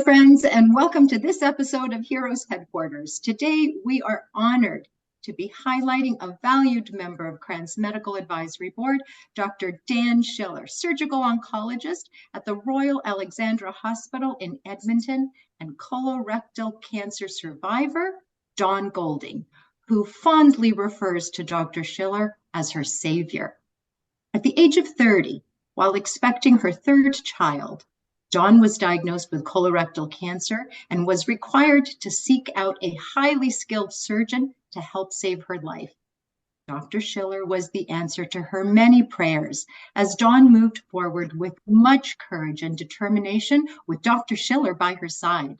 friends, and welcome to this episode of Heroes Headquarters. Today, we are honored to be highlighting a valued member of CRAN's Medical Advisory Board, Dr. Dan Schiller, surgical oncologist at the Royal Alexandra Hospital in Edmonton and colorectal cancer survivor, Dawn Goulding, who fondly refers to Dr. Schiller as her savior. At the age of 30, while expecting her third child, Dawn was diagnosed with colorectal cancer and was required to seek out a highly skilled surgeon to help save her life. Dr. Schiller was the answer to her many prayers as Dawn moved forward with much courage and determination with Dr. Schiller by her side.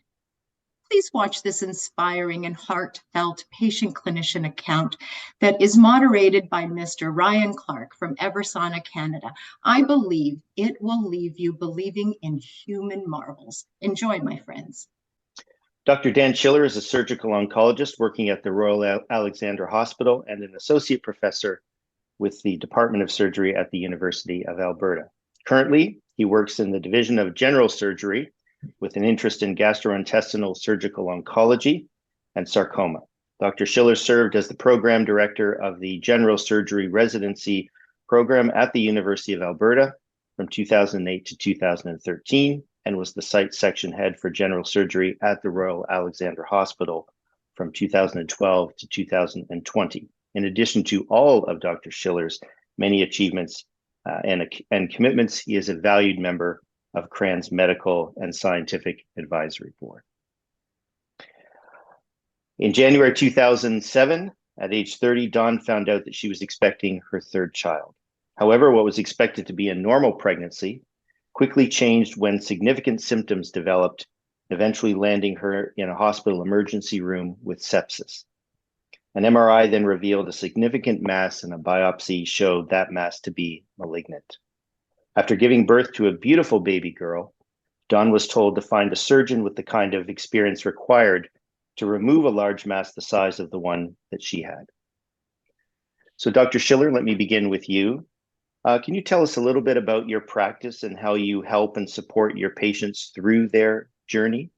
Please watch this inspiring and heartfelt patient-clinician account that is moderated by Mr. Ryan Clark from Eversana, Canada. I believe it will leave you believing in human marvels. Enjoy, my friends. Dr. Dan Schiller is a surgical oncologist working at the Royal Alexandra Hospital and an associate professor with the Department of Surgery at the University of Alberta. Currently, he works in the Division of General Surgery with an interest in gastrointestinal surgical oncology and sarcoma. Dr. Schiller served as the program director of the General Surgery Residency Program at the University of Alberta from 2008 to 2013, and was the site section head for general surgery at the Royal Alexandra Hospital from 2012 to 2020. In addition to all of Dr. Schiller's many achievements and commitments, he is a valued member of CRAN's Medical and Scientific Advisory Board. In January 2007, at age 30, Dawn found out that she was expecting her third child. However, what was expected to be a normal pregnancy quickly changed when significant symptoms developed, eventually landing her in a hospital emergency room with sepsis. An MRI then revealed a significant mass, and a biopsy showed that mass to be malignant. After giving birth to a beautiful baby girl, Dawn was told to find a surgeon with the kind of experience required to remove a large mass the size of the one that she had. So Dr. Schiller, let me begin with you. Can you tell us a little bit about your practice and how you help and support your patients through their journey?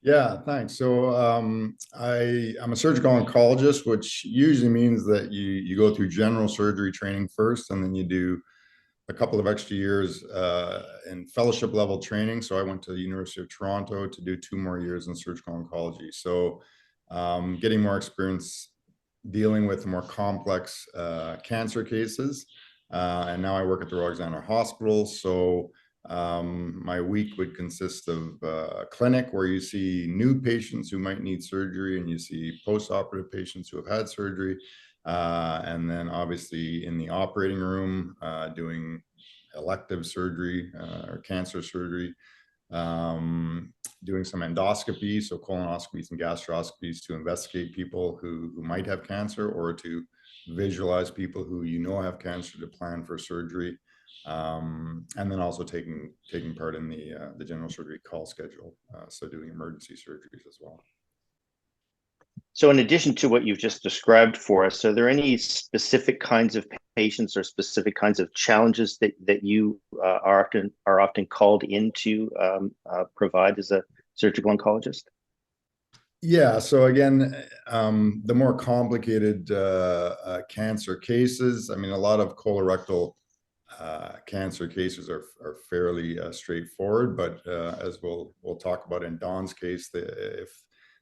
Yeah, thanks. So I'm a surgical oncologist, which usually means that you go through general surgery training first, and then you do a couple of extra years in fellowship level training. So I went to the University of Toronto to do 2 more years in surgical oncology. So getting more experience dealing with more complex cancer cases. And now I work at the Royal Alexandra Hospital. So my week would consist of a clinic where you see new patients who might need surgery, and you see post-operative patients who have had surgery. And then obviously in the operating room, doing elective surgery or cancer surgery, doing some endoscopy, so colonoscopies and gastroscopies to investigate people who might have cancer, or to visualize people who have cancer to plan for surgery. And then also taking part in the general surgery call schedule, so doing emergency surgeries as well. So in addition to what you've just described for us, are there any specific kinds of patients or specific kinds of challenges that you are often called in to provide as a surgical oncologist? Yeah, so again, the more complicated cancer cases, I mean, a lot of colorectal cancer cases are fairly straightforward, but as we'll talk about in Dawn's case, if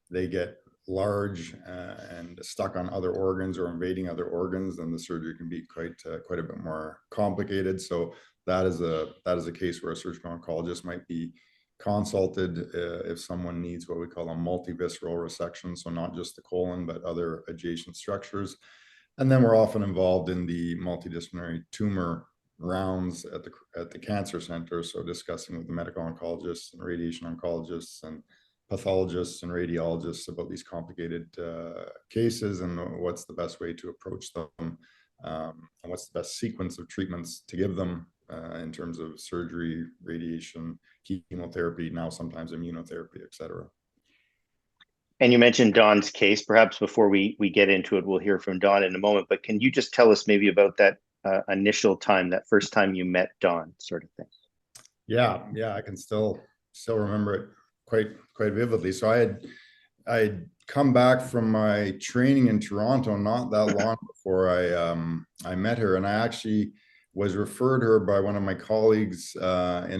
they get large and stuck on other organs or invading other organs, then the surgery can be quite a bit more complicated. So that is a case where a surgical oncologist might be consulted if someone needs what we call a multivisceral resection, so not just the colon but other adjacent structures. And then we're often involved in the multidisciplinary tumor rounds at the cancer center, so discussing with the medical oncologists and radiation oncologists and pathologists and radiologists about these complicated cases, and what's the best way to approach them, and what's the best sequence of treatments to give them in terms of surgery, radiation, chemotherapy, now sometimes immunotherapy, et cetera. And you mentioned Dawn's case. Perhaps before we get into it, we'll hear from Dawn in a moment, but can you just tell us maybe about that initial time, that first time you met Dawn, sort of thing? Yeah, I can still still remember it quite vividly. So I had come back from my training in Toronto not that long before I met her, and I actually was referred her by one of my colleagues in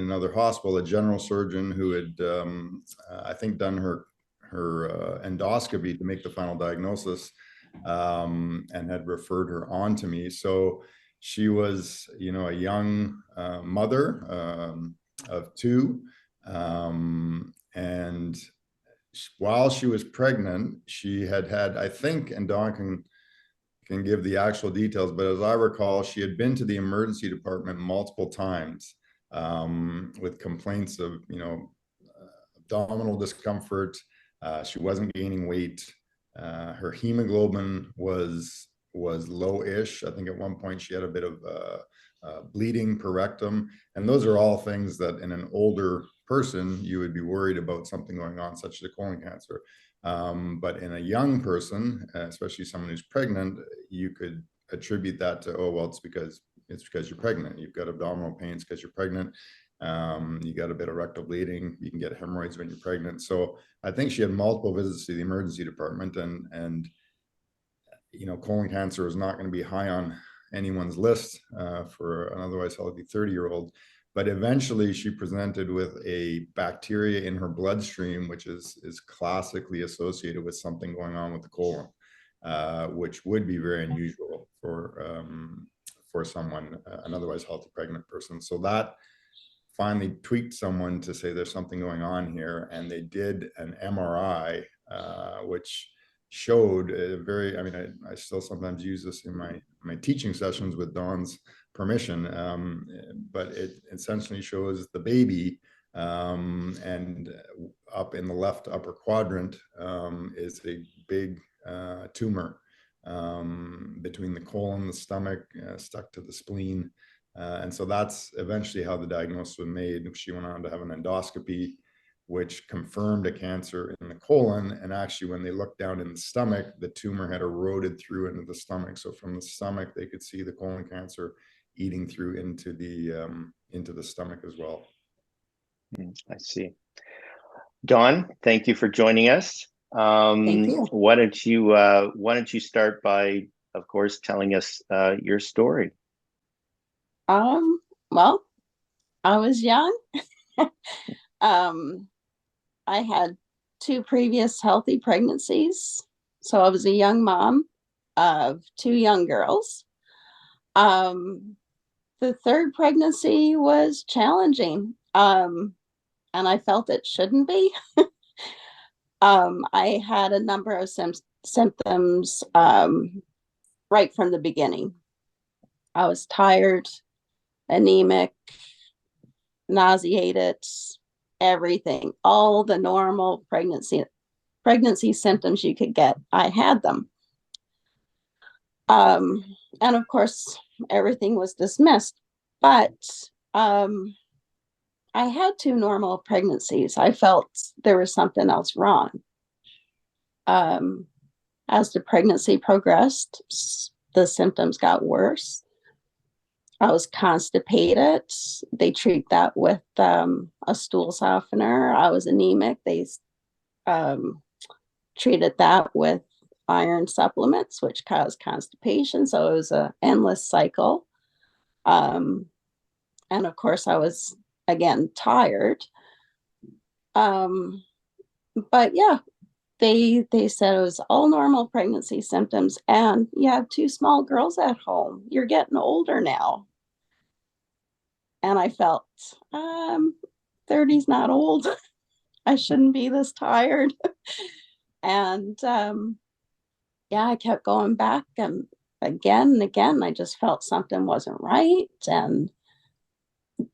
another hospital, a general surgeon who had I think done her endoscopy to make the final diagnosis, and had referred her on to me. So she was, a young mother of two, and while she was pregnant, she had, I think, and Dawn can give the actual details, but as I recall, she had been to the emergency department multiple times with complaints of, abdominal discomfort. She wasn't gaining weight. Her hemoglobin was low-ish. I think at one point she had a bit of bleeding per rectum, and those are all things that in an older person you would be worried about something going on, such as a colon cancer. But in a young person, especially someone who's pregnant, you could attribute that to, oh, well, it's because you're pregnant. You've got abdominal pains because you're pregnant. You got a bit of rectal bleeding. You can get hemorrhoids when you're pregnant. So I think she had multiple visits to the emergency department, and colon cancer is not going to be high on anyone's list for an otherwise healthy 30-year-old. But eventually she presented with a bacteria in her bloodstream, which is classically associated with something going on with the colon, which would be very unusual for someone, an otherwise healthy pregnant person. So that finally tweaked someone to say there's something going on here. And they did an MRI, which showed a very, I still sometimes use this in my teaching sessions with Dawn's permission, but it essentially shows the baby, and up in the left upper quadrant is a big tumor between the colon, the stomach, stuck to the spleen. And so that's eventually how the diagnosis was made. She went on to have an endoscopy, which confirmed a cancer in the colon. And actually, when they looked down in the stomach, the tumor had eroded through into the stomach. So from the stomach, they could see the colon cancer eating through into the stomach as well. I see. Dawn, thank you for joining us. Thank you. Why don't you start by, of course, telling us your story? Well, I was young. I had 2 previous healthy pregnancies. So I was a young mom of 2 young girls. The 3rd pregnancy was challenging, and I felt it shouldn't be. I had a number of symptoms right from the beginning. I was tired, anemic, nauseated, everything, all the normal pregnancy symptoms you could get. I had them. And of course, everything was dismissed. But I had 2 normal pregnancies. I felt there was something else wrong. As the pregnancy progressed, the symptoms got worse. I was constipated. They treat that with a stool softener. I was anemic. They treated that with iron supplements, which caused constipation. So it was an endless cycle. And of course, I was, again, tired. But yeah, they said it was all normal pregnancy symptoms. And you have 2 small girls at home. You're getting older now. And I felt 30's not old. I shouldn't be this tired. And yeah, I kept going back, and again, I just felt something wasn't right, and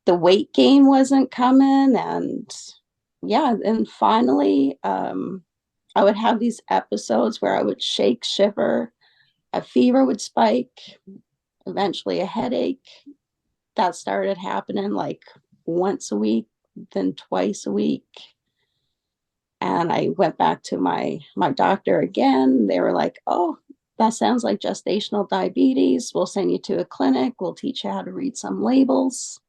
the weight gain wasn't coming. And yeah, and finally, I would have these episodes where I would shake, shiver, a fever would spike, eventually a headache. That started happening like once a week, then twice a week. And I went back to my doctor again. They were like, oh, that sounds like gestational diabetes. We'll send you to a clinic. We'll teach you how to read some labels.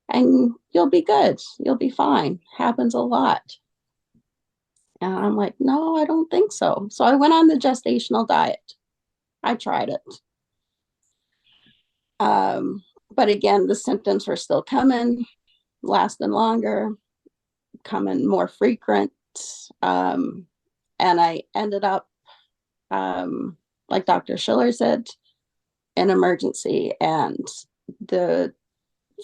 and you'll be good. You'll be fine. Happens a lot. And I'm like, no, I don't think so. So I went on the gestational diet. I tried it. But again, the symptoms were still coming, lasting longer, coming more frequent. And I ended up, like Dr. Schiller said, an emergency. And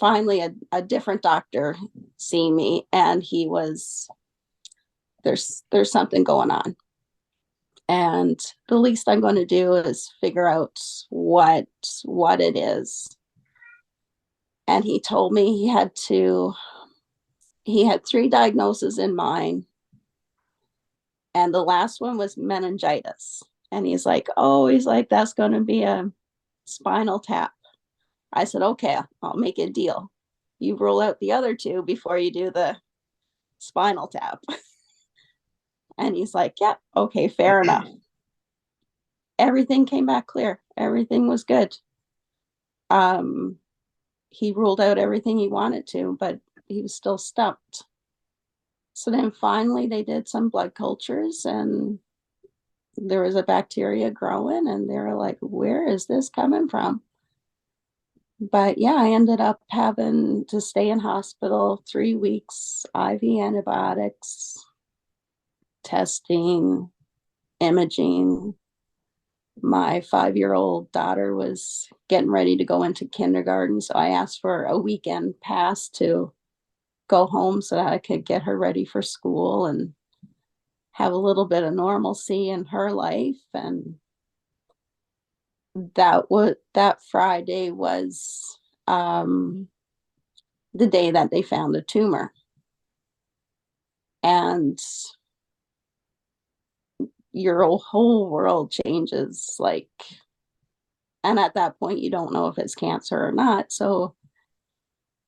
finally a different doctor see me, and he was, there's something going on. And the least I'm going to do is figure out what it is. And he told me he had 3 diagnoses in mind. And the last one was meningitis. And he's like, that's going to be a spinal tap. I said, okay, I'll make a deal. You rule out the other 2 before you do the spinal tap. And he's like, yeah, okay, fair enough. Everything came back clear. Everything was good. He ruled out everything he wanted to, but he was still stumped. So then finally they did some blood cultures, and there was a bacteria growing, and they were like, where is this coming from? But yeah, I ended up having to stay in hospital 3 weeks, IV antibiotics, testing, imaging. My 5-year-old daughter was getting ready to go into kindergarten, so I asked for a weekend pass to go home so that I could get her ready for school and have a little bit of normalcy in her life. And that Friday was the day that they found the tumor. And your whole world changes, like, and at that point you don't know if it's cancer or not, so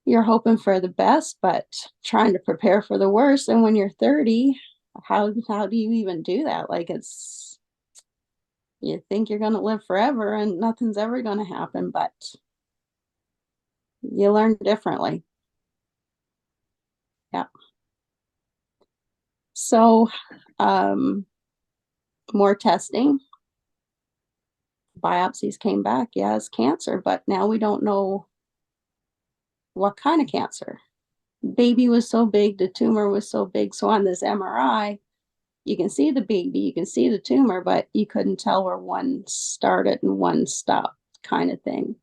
you're hoping for the best but trying to prepare for the worst. And when you're 30, how do you even do that? Like, you think you're going to live forever and nothing's ever going to happen, but you learn differently. Yeah. So more testing, biopsies came back, yeah, it's cancer, but now we don't know what kind of cancer. Baby was so big, the tumor was so big, so on this MRI you can see the baby, you can see the tumor, but you couldn't tell where one started and one stopped, kind of thing.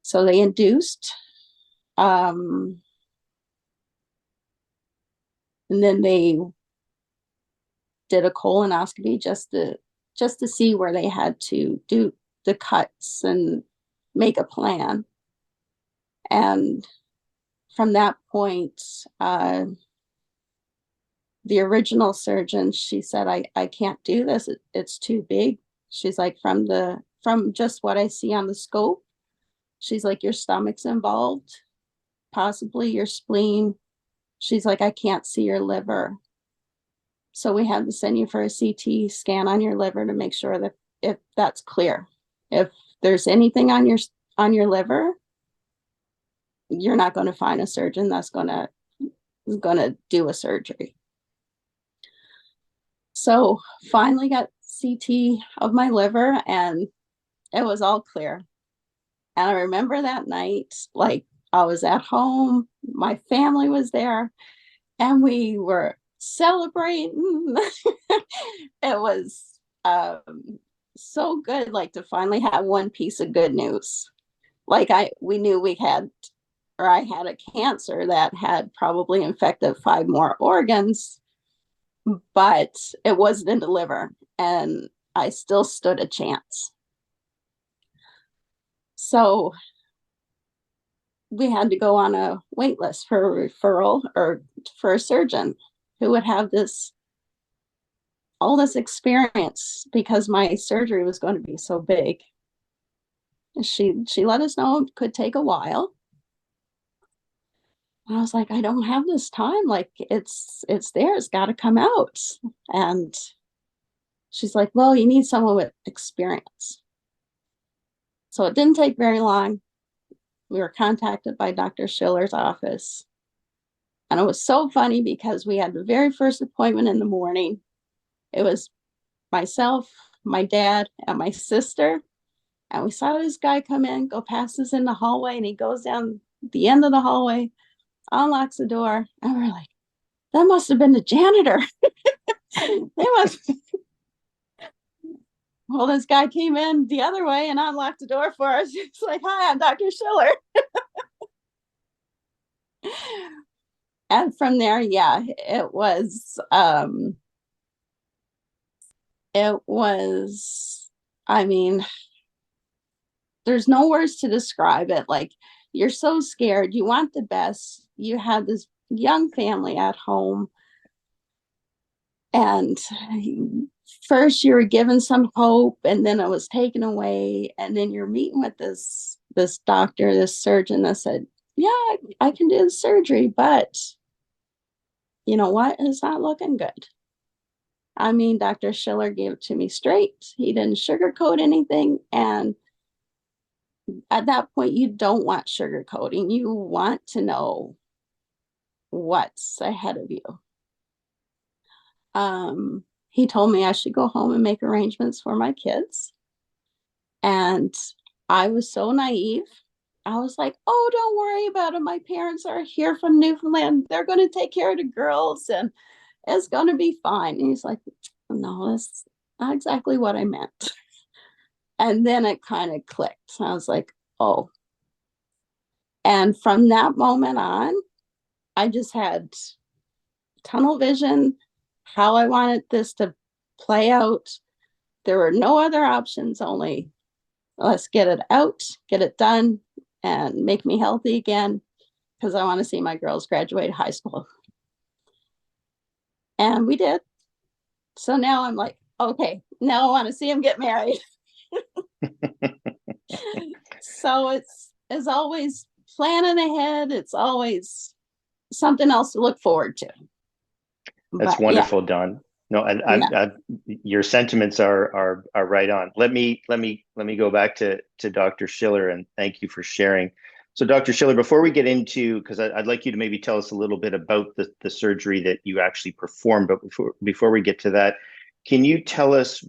So they induced, and then they did a colonoscopy just to see where they had to do the cuts and make a plan. And from that point, the original surgeon, she said, I can't do this. It's too big. She's like, from just what I see on the scope, she's like, your stomach's involved, possibly your spleen. She's like, I can't see your liver. So we have to send you for a CT scan on your liver to make sure that if that's clear. If there's anything on your liver, you're not going to find a surgeon that's going to do a surgery. So finally got CT of my liver and it was all clear. And I remember that night, like, I was at home, my family was there, and we were celebrating. It was so good, like, to finally have one piece of good news. Like, we knew I had a cancer that had probably infected 5 more organs, but it wasn't in the liver, and I still stood a chance. So we had to go on a wait list for a referral or for a surgeon who would have all this experience, because my surgery was going to be so big. She let us know it could take a while. And I was like, I don't have this time. Like, it's there. It's got to come out. And she's like, well, you need someone with experience. So it didn't take very long. we were contacted by Dr. Schiller's office. And it was so funny because we had the very first appointment in the morning. It was myself, my dad, and my sister. And we saw this guy come in, go past us in the hallway, and he goes down the end of the hallway, unlocks the door, and we're like, that must have been the janitor. They must. Well, this guy came in the other way and unlocked the door for us. It's like, hi, I'm Dr. Schiller. And from there, yeah, it was, I mean, there's no words to describe it. Like, you're so scared, you want the best. You have this young family at home. And first you were given some hope, and then it was taken away. And then you're meeting with this doctor, this surgeon that said, yeah, I can do the surgery, but you know what? It's not looking good. I mean, Dr. Schiller gave it to me straight. He didn't sugarcoat anything. And at that point, you don't want sugarcoating. You want to know what's ahead of you. He told me I should go home and make arrangements for my kids. And I was so naive. I was like, oh, don't worry about it. My parents are here from Newfoundland. They're going to take care of the girls and it's going to be fine. And he's like, no, that's not exactly what I meant. And then it kind of clicked. I was like, oh. And from that moment on, I just had tunnel vision, how I wanted this to play out. There were no other options, only let's get it out, get it done, and make me healthy again, because I want to see my girls graduate high school. And we did. So now I'm like, okay, now I want to see them get married. So it's always planning ahead. It's always something else to look forward to. That's wonderful, yeah. Dawn. No, and your sentiments are right on. Let me go back to Dr. Schiller, and thank you for sharing. So, Dr. Schiller, before we get into, because I'd like you to maybe tell us a little bit about the surgery that you actually performed, but before we get to that, can you tell us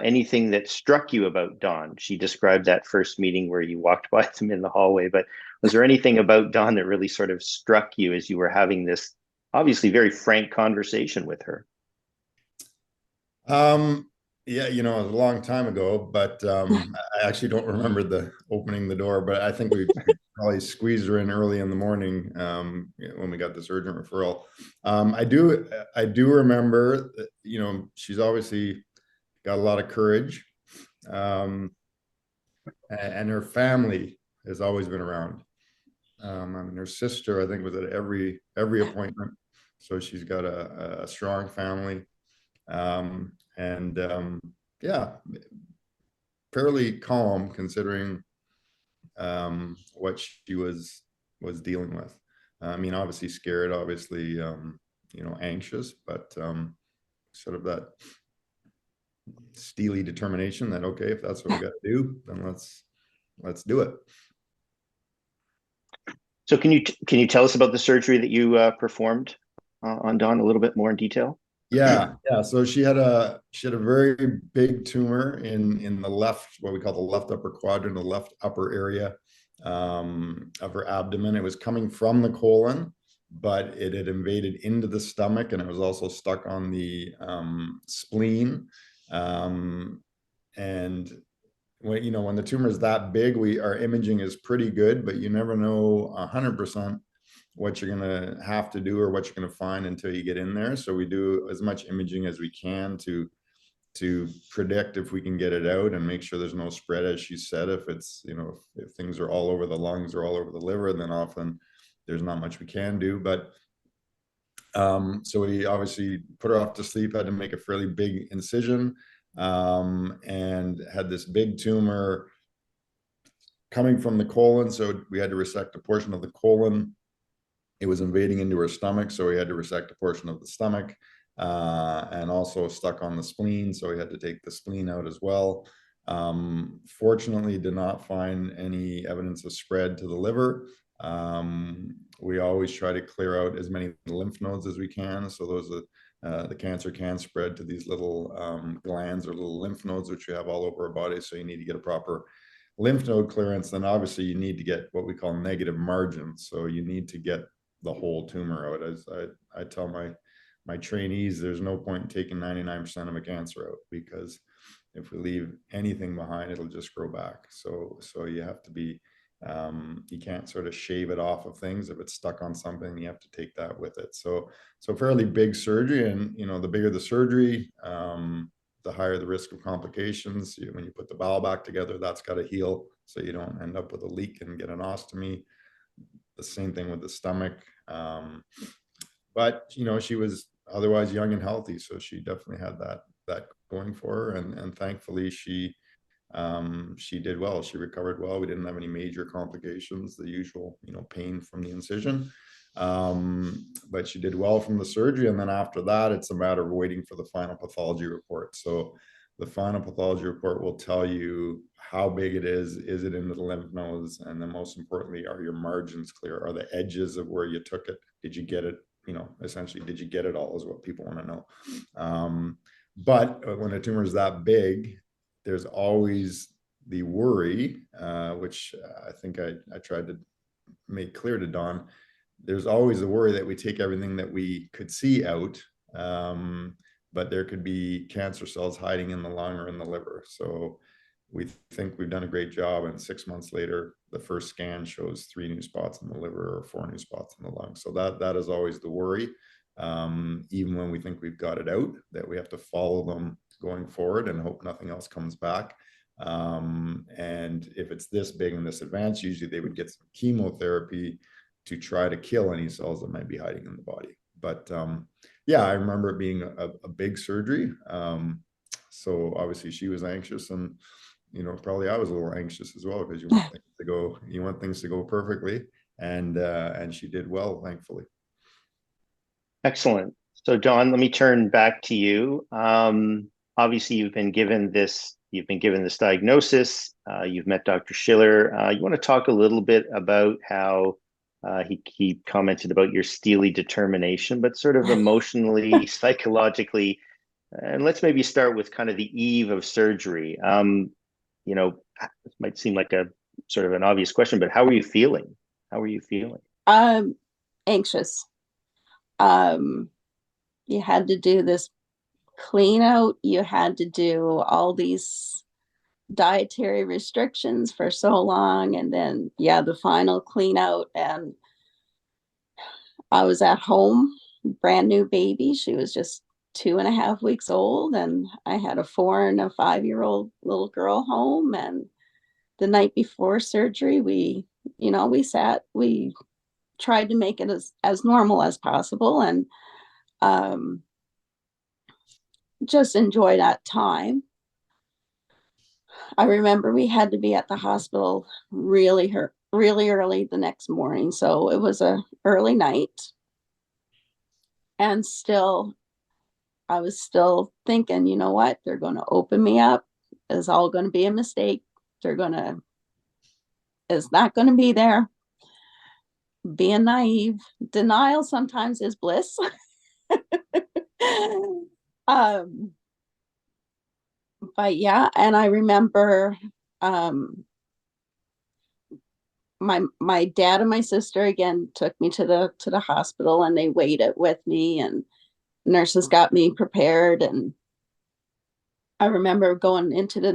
anything that struck you about Dawn? She described that first meeting where you walked by them in the hallway, but was there anything about Dawn that really sort of struck you as you were having this obviously very frank conversation with her? Yeah, you know, it was a long time ago, but I actually don't remember the opening the door, but I think we probably squeezed her in early in the morning when we got this urgent referral. I do remember that, you know, she's obviously got a lot of courage, and her family has always been around. I mean, her sister, I think, was at every appointment, so she's got a strong family. Yeah, fairly calm considering what she was dealing with. I mean, obviously scared, obviously, you know, anxious, but sort of that steely determination that, okay, if that's what we got to do, then let's do it. So can you tell us about the surgery that you performed on Dawn a little bit more in detail? Yeah. So she had a very big tumor in the left, what we call the left upper quadrant, the left upper area of her abdomen. It was coming from the colon, but it had invaded into the stomach, and it was also stuck on the spleen. And when the tumor is that big, our imaging is pretty good, but you never know 100% what you're going to have to do or what you're going to find until you get in there. So we do as much imaging as we can to predict if we can get it out and make sure there's no spread, as she said. If it's, you know, if things are all over the lungs or all over the liver, then often there's not much we can do. But so we obviously put her off to sleep, had to make a fairly big incision, and had this big tumor coming from the colon. So we had to resect a portion of the colon. It was invading into her stomach, so we had to resect a portion of the stomach, and also stuck on the spleen, so we had to take the spleen out as well. Fortunately, did not find any evidence of spread to the liver. We always try to clear out as many lymph nodes as we can. So those are, the cancer can spread to these little glands or little lymph nodes, which you have all over our body. So you need to get a proper lymph node clearance. Then obviously you need to get what we call negative margins. So you need to get the whole tumor out. As I tell my trainees, there's no point in taking 99% of a cancer out, because if we leave anything behind, it'll just grow back. So you have to be, you can't sort of shave it off of things. If it's stuck on something, you have to take that with it. So fairly big surgery, and the bigger the surgery, the higher the risk of complications. When you put the bowel back together, that's got to heal, so you don't end up with a leak and get an ostomy. The same thing with the stomach. But she was otherwise young and healthy, so she definitely had that going for her, and thankfully she did well. She recovered well. We didn't have any major complications, the usual pain from the incision, but she did well from the surgery. And then after that, it's a matter of waiting for the final pathology report. So the final pathology report will tell you how big it is it into the lymph nodes, and then most importantly, are your margins clear? Are the edges of where you took it, did you get it, essentially, did you get it all, is what people want to know. But when a tumor is that big, there's always the worry, which I think I tried to make clear to Dawn. There's always the worry that we take everything that we could see out, but there could be cancer cells hiding in the lung or in the liver. So we think we've done a great job, and 6 months later, the first scan shows 3 new spots in the liver or 4 new spots in the lung. So that is always the worry. Even when we think we've got it out, that we have to follow them going forward and hope nothing else comes back. And if it's this big and this advanced, usually they would get some chemotherapy to try to kill any cells that might be hiding in the body. But yeah, I remember it being a big surgery. So obviously she was anxious, and probably I was a little anxious as well, because you want things to go perfectly, and she did well, thankfully. Excellent. So Dawn, let me turn back to you. Obviously, you've been given this diagnosis. You've met Dr. Schiller. You want to talk a little bit about how he commented about your steely determination, but sort of emotionally, psychologically, and let's maybe start with kind of the eve of surgery. It might seem like a sort of an obvious question, but how are you feeling? Anxious. You had to do this clean out. You had to do all these dietary restrictions for so long, and then the final clean out. And I was at home, brand new baby. She was just 2.5 weeks old, and I had a 4 and a 5-year-old little girl home. And the night before surgery, we tried to make it as normal as possible, and just enjoy that time. I remember we had to be at the hospital really early the next morning. So it was a early night, and I was still thinking, you know what, they're going to open me up. It's all going to be a mistake. It's not going to be there. Being naive. Denial sometimes is bliss. But yeah, and I remember my dad and my sister again took me to the hospital, and they waited with me, and nurses got me prepared. And I remember going into the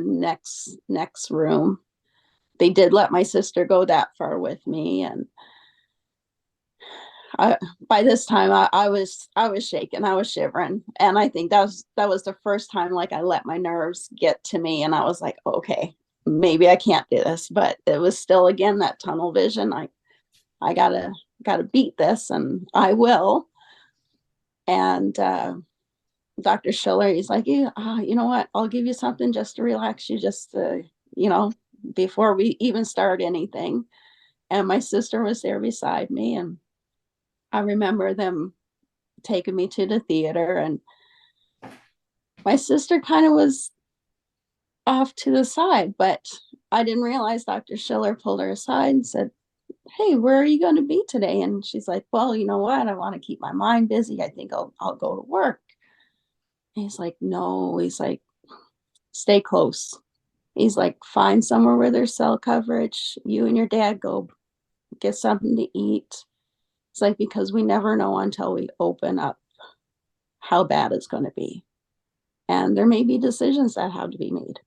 next room. They did let my sister go that far with me, and by this time I was shaking, I was shivering, and I think that was the first time like I let my nerves get to me, and I was like, okay, maybe I can't do this. But it was still again that tunnel vision. I gotta beat this, and I will. And Dr. Schiller, he's like, you know what? I'll give you something just to relax you, just to, before we even start anything. And my sister was there beside me, and I remember them taking me to the theater, and my sister kind of was off to the side, but I didn't realize Dr. Schiller pulled her aside and said, "Hey, where are you going to be today?" And she's like, "Well, you know what? I want to keep my mind busy. I think I'll go to work." And he's like, "No." He's like, "Stay close." He's like, "Find somewhere where there's cell coverage. You and your dad go get something to eat." It's like, because we never know until we open up how bad it's going to be. And there may be decisions that have to be made.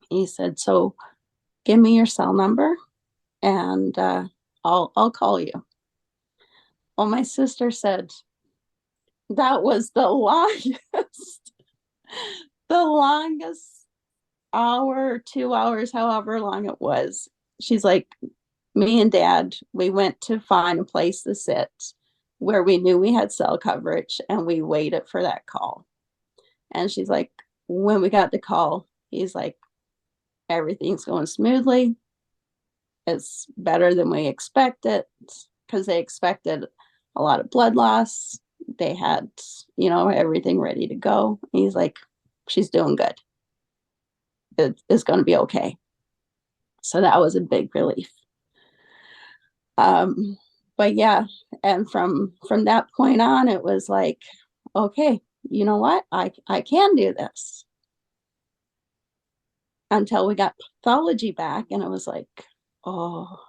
He said, "So give me your cell number and I'll call you." Well, my sister said that was the longest hour, 2 hours, however long it was. She's like, "Me and dad, we went to find a place to sit where we knew we had cell coverage, and we waited for that call." And she's like, "When we got the call, he's like, everything's going smoothly. It's better than we expected," because they expected a lot of blood loss. They had, everything ready to go. And he's like, "She's doing good. It's going to be okay." So that was a big relief. But yeah, and from that point on, it was like, okay, you know what? I can do this. Until we got pathology back, and it was like, oh,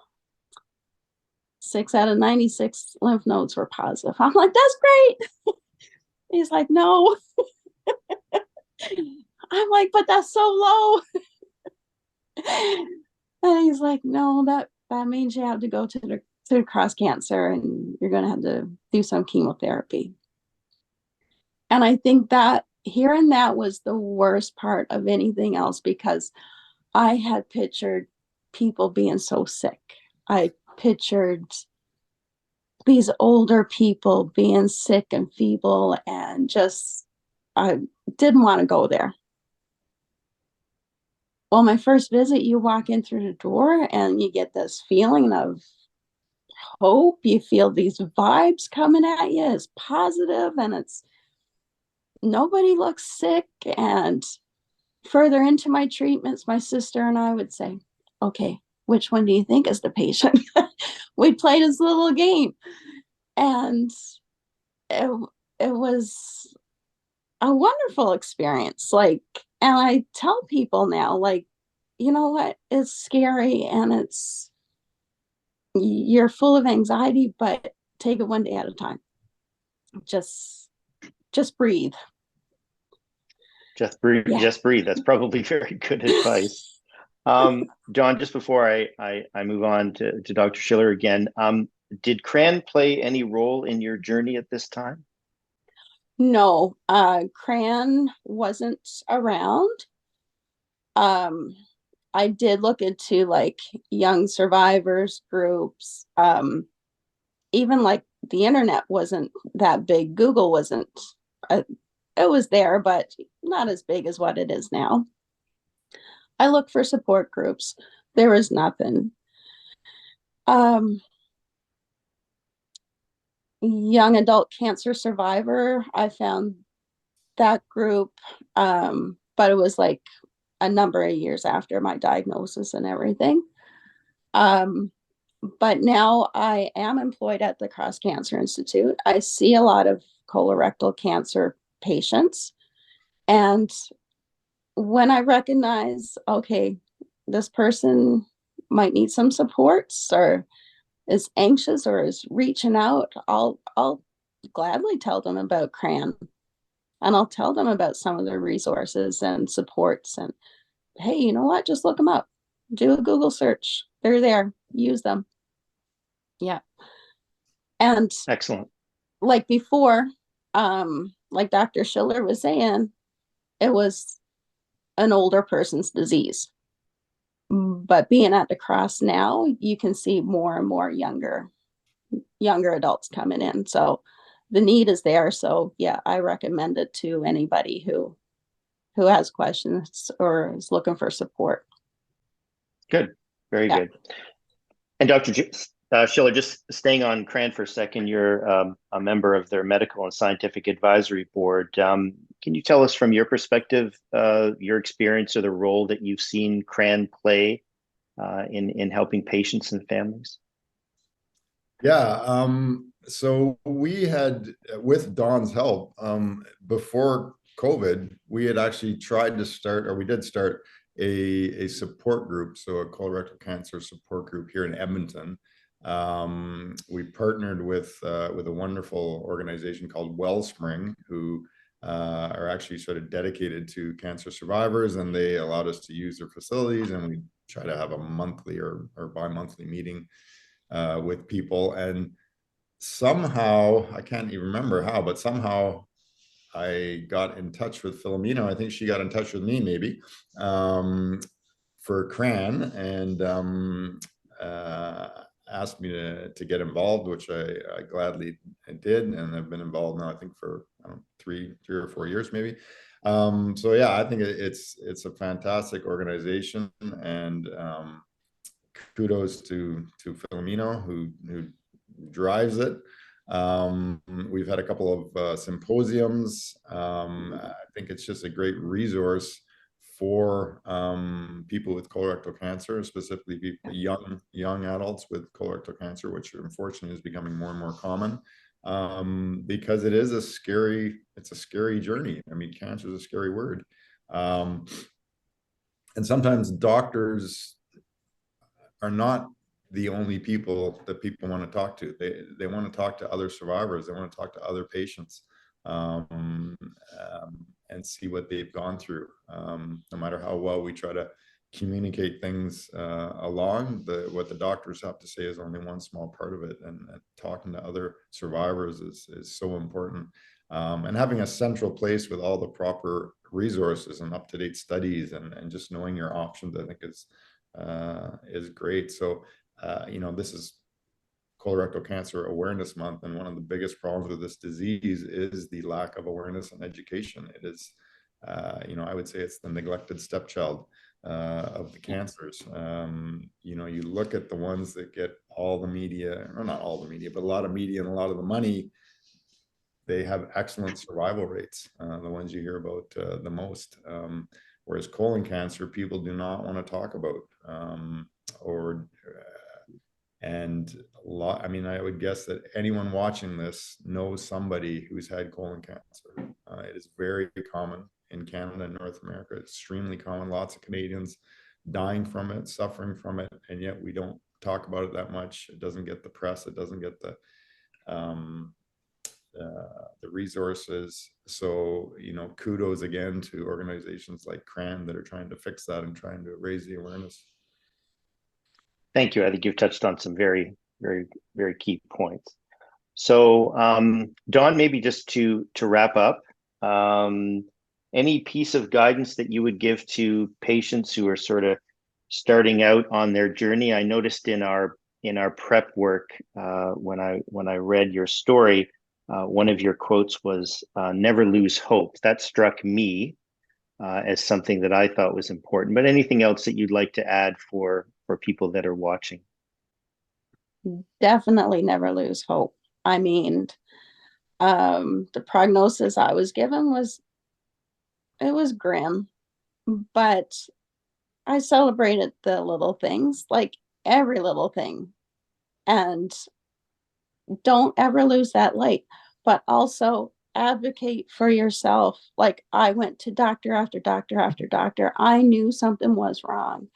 6 out of 96 lymph nodes were positive. I'm like, "That's great." He's like, "No." I'm like, "But that's so low." And he's like, "No, that means you have to go to the cross cancer, and you're going to have to do some chemotherapy." And I think that hearing that was the worst part of anything else, because I had pictured people being so sick. I pictured these older people being sick and feeble, and just, I didn't want to go there. Well, my first visit, you walk in through the door and you get this feeling of hope. You feel these vibes coming at you. It's positive, and it's, nobody looks sick. And further into my treatments, my sister and I would say, "Okay, which one do you think is the patient?" We played this little game, and it, it was a wonderful experience. Like, and I tell people now, like, you know what? It's scary, and you're full of anxiety, but take it one day at a time. Just breathe. Just breathe. Yeah. Just breathe. That's probably very good advice. Dawn, just before I move on to Dr. Schiller again, did CRAN play any role in your journey at this time? No, CRAN wasn't around. I did look into like young survivors groups. Even like the internet wasn't that big. Google wasn't, it was there, but not as big as what it is now. I looked for support groups. There was nothing. Young adult cancer survivor, I found that group, but it was like a number of years after my diagnosis and everything. But now I am employed at the Cross Cancer Institute. I see a lot of colorectal cancer patients. And when I recognize, okay, this person might need some supports, or is anxious, or is reaching out, I'll gladly tell them about CRAN, and I'll tell them about some of the resources and supports. And hey, you know what? Just look them up. Do a Google search. They're there. Use them. Yeah. And excellent. Like before, like Dr. Schiller was saying, it was an older person's disease. But being at the cross now, you can see more and more younger adults coming in. So the need is there. So yeah, I recommend it to anybody who has questions or is looking for support. Good. Very Yeah. good. And Schiller, just staying on CRAN for a second, you're a member of their medical and scientific advisory board. Can you tell us from your perspective, your experience or the role that you've seen CRAN play in helping patients and families? Yeah, so we had, with Dawn's help, before COVID, we had actually tried to start, or we did start a support group, so a colorectal cancer support group here in Edmonton. We partnered with a wonderful organization called Wellspring, who are actually sort of dedicated to cancer survivors, and they allowed us to use their facilities, and we try to have a monthly or bi-monthly meeting with people. And somehow, I can't even remember how, but somehow I got in touch with Philomena. I think she got in touch with me, maybe, for CRAN, and asked me to get involved, which I gladly did, and I've been involved now, I think, for three or 4 years, maybe. So yeah, I think it's a fantastic organization, and kudos to Philomena, who drives it. We've had a couple of symposiums. I think it's just a great resource for people with colorectal cancer, specifically people, young adults with colorectal cancer, which unfortunately is becoming more and more common, because it's a scary journey. I mean, cancer is a scary word. And sometimes doctors are not the only people that people want to talk to. They want to talk to other survivors. They want to talk to other patients, and see what they've gone through. No matter how well we try to communicate things along, what the doctors have to say is only one small part of it. And talking to other survivors is so important. And having a central place with all the proper resources and up-to-date studies, and just knowing your options, I think is great. So this is Colorectal Cancer Awareness Month, and one of the biggest problems with this disease is the lack of awareness and education. It is, I would say it's the neglected stepchild of the cancers. You look at the ones that get all the media, or not all the media, but a lot of media and a lot of the money. They have excellent survival rates, the ones you hear about the most. Whereas colon cancer, people do not want to talk about, I would guess that anyone watching this knows somebody who's had colon cancer. It is very common in Canada and North America. It's extremely common. Lots of Canadians dying from it, suffering from it, and yet we don't talk about it that much. It doesn't get the press. It doesn't get the resources. So, kudos again to organizations like CRAN that are trying to fix that and trying to raise the awareness. Thank you. I think you've touched on some very, very, very key points. So, Dawn, maybe just to wrap up, any piece of guidance that you would give to patients who are sort of starting out on their journey? I noticed in our prep work, when I read your story, one of your quotes was, "Never lose hope." That struck me as something that I thought was important. But anything else that you'd like to add for people that are watching? Definitely never lose hope. I mean, the prognosis I was given was grim, but I celebrated the little things, like every little thing, and don't ever lose that light, but also advocate for yourself. Like, I went to doctor after doctor after doctor. I knew something was wrong.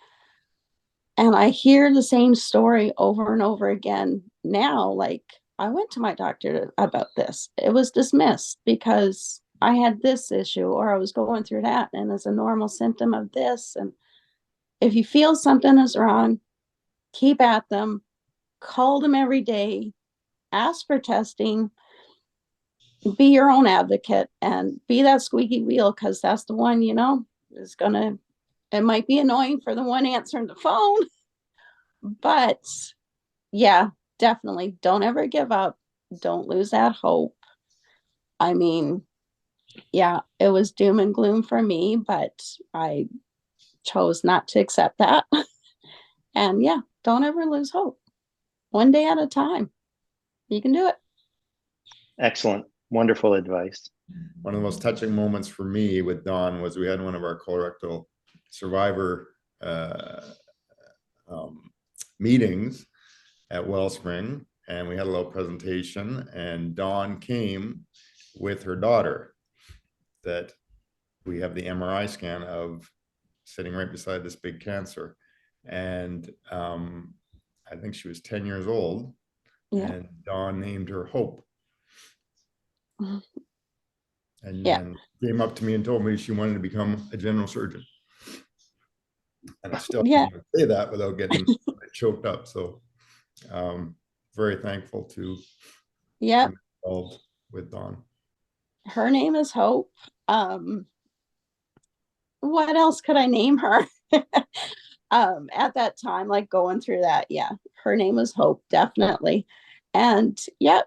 And I hear the same story over and over again now. Like, I went to my doctor about this. It was dismissed because I had this issue, or I was going through that, and it's a normal symptom of this. And if you feel something is wrong, keep at them, call them every day, ask for testing, be your own advocate, and be that squeaky wheel, because that's the one, is gonna, it might be annoying for the one answering the phone, but yeah, definitely don't ever give up. Don't lose that hope. I mean, yeah, it was doom and gloom for me, but I chose not to accept that. And yeah, don't ever lose hope. one day at a time. You can do it. Excellent. Wonderful advice. One of the most touching moments for me with Dawn was we had one of our colorectal survivor meetings at Wellspring, and we had a little presentation, and Dawn came with her daughter that we have the MRI scan of sitting right beside this big cancer. And I think she was 10 years old, and Dawn named her Hope. And then came up to me and told me she wanted to become a general surgeon. And I still can't even say that without getting choked up. So very thankful to be involved with Dawn. Her name is Hope. What else could I name her? At that time, like going through that, her name was Hope, definitely. And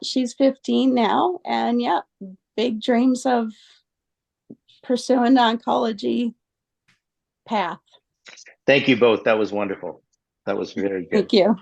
she's 15 now, and big dreams of pursuing the oncology path. Thank you both. That was wonderful. That was very good. Thank you.